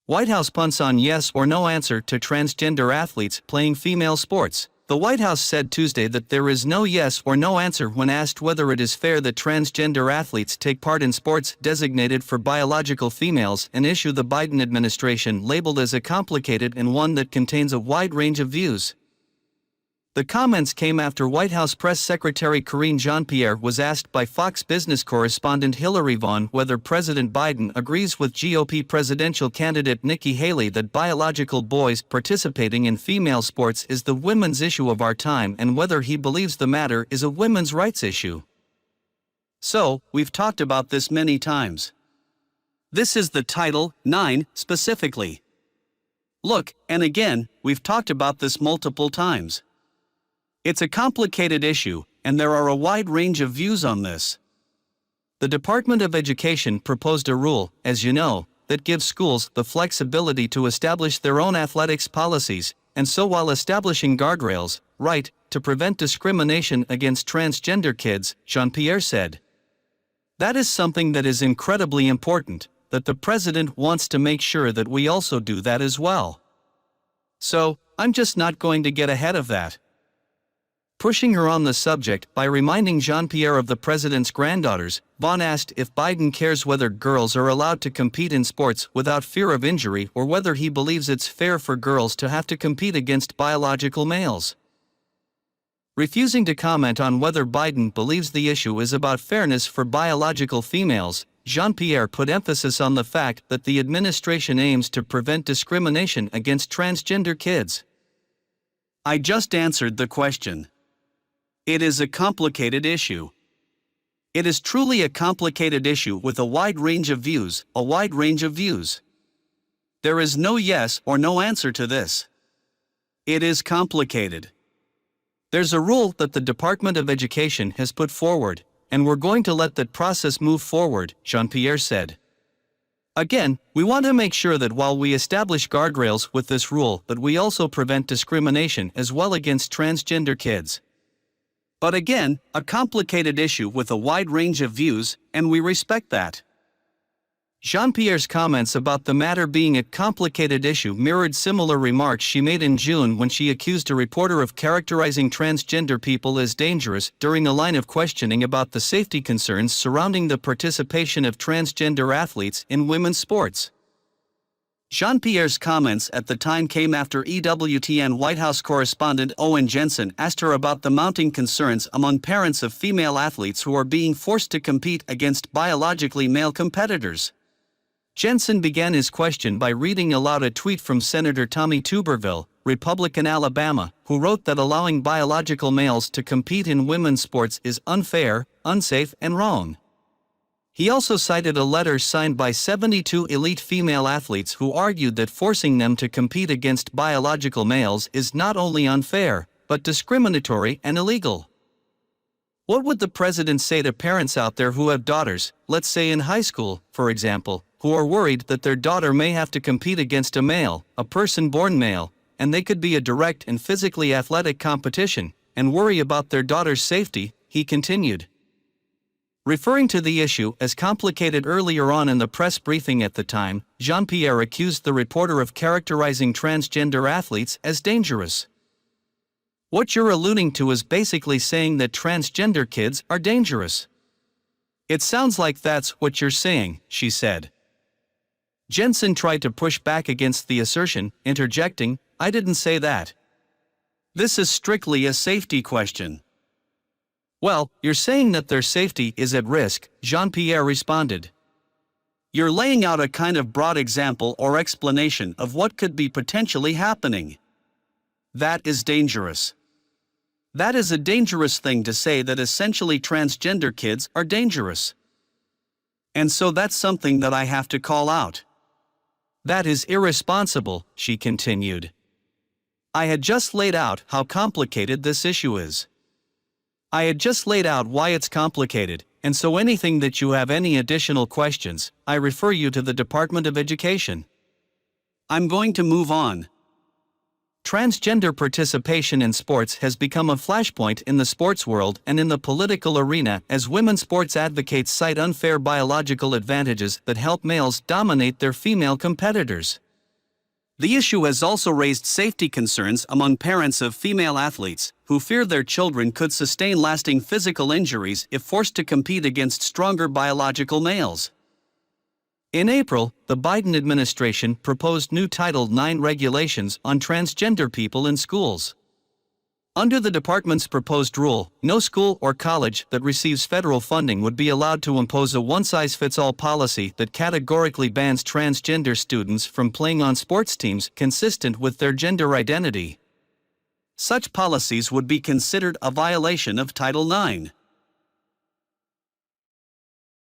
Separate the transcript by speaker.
Speaker 1: White House punts on yes or no answer to transgender athletes playing female sports. The White House said Tuesday that there is no yes or no answer when asked whether it is fair that transgender athletes take part in sports designated for biological females, an issue the Biden administration labeled as a complicated and one that contains a wide range of views. The comments came after White House Press Secretary Karine Jean-Pierre was asked by Fox Business correspondent Hillary Vaughn whether President Biden agrees with GOP presidential candidate Nikki Haley that biological boys participating in female sports is the women's issue of our time and whether he believes the matter is a women's rights issue. So, we've talked about this many times. This is the Title IX specifically. Look, and again, we've talked about this multiple times. It's a complicated issue, and there are a wide range of views on this. The Department of Education proposed a rule, as you know, that gives schools the flexibility to establish their own athletics policies, and so while establishing guardrails, right, to prevent discrimination against transgender kids, Jean-Pierre said. That is something that is incredibly important, that the president wants to make sure that we also do that as well. So, I'm just not going to get ahead of that. Pushing her on the subject by reminding Jean-Pierre of the president's granddaughters, Vaughn asked if Biden cares whether girls are allowed to compete in sports without fear of injury or whether he believes it's fair for girls to have to compete against biological males. Refusing to comment on whether Biden believes the issue is about fairness for biological females, Jean-Pierre put emphasis on the fact that the administration aims to prevent discrimination against transgender kids. I just answered the question. It is a complicated issue. It is truly a complicated issue with a wide range of views, There is no yes or no answer to this. It is complicated. There's a rule that the Department of Education has put forward, and we're going to let that process move forward, Jean-Pierre said. Again, we want to make sure that while we establish guardrails with this rule, that we also prevent discrimination as well against transgender kids. But again, a complicated issue with a wide range of views, and we respect that. Jean-Pierre's comments about the matter being a complicated issue mirrored similar remarks she made in June when she accused a reporter of characterizing transgender people as dangerous during a line of questioning about the safety concerns surrounding the participation of transgender athletes in women's sports. Jean-Pierre's comments at the time came after EWTN White House correspondent Owen Jensen asked her about the mounting concerns among parents of female athletes who are being forced to compete against biologically male competitors. Jensen began his question by reading aloud a tweet from Senator Tommy Tuberville, Republican Alabama, who wrote that allowing biological males to compete in women's sports is unfair, unsafe, and wrong. He also cited a letter signed by 72 elite female athletes who argued that forcing them to compete against biological males is not only unfair, but discriminatory and illegal. What would the president say to parents out there who have daughters, let's say in high school, for example, who are worried that their daughter may have to compete against a male, a person born male, and they could be a direct and physically athletic competition, and worry about their daughter's safety, he continued. Referring to the issue as complicated earlier on in the press briefing at the time, Jean-Pierre accused the reporter of characterizing transgender athletes as dangerous. What you're alluding to is basically saying that transgender kids are dangerous. It sounds like that's what you're saying, she said. Jensen tried to push back against the assertion, interjecting, I didn't say that. This is strictly a safety question. Well, you're saying that their safety is at risk, Jean-Pierre responded. You're laying out a kind of broad example or explanation of what could be potentially happening. That is dangerous. That is a dangerous thing to say, that essentially transgender kids are dangerous. And so that's something that I have to call out. That is irresponsible, she continued. I had just laid out how complicated this issue is. I had just laid out why it's complicated, and so anything that you have any additional questions, I refer you to the Department of Education. I'm going to move on. Transgender participation in sports has become a flashpoint in the sports world and in the political arena as women's sports advocates cite unfair biological advantages that help males dominate their female competitors. The issue has also raised safety concerns among parents of female athletes, who fear their children could sustain lasting physical injuries if forced to compete against stronger biological males. In April, the Biden administration proposed new Title IX regulations on transgender people in schools. Under the department's proposed rule, no school or college that receives federal funding would be allowed to impose a one-size-fits-all policy that categorically bans transgender students from playing on sports teams consistent with their gender identity. Such policies would be considered a violation of Title IX.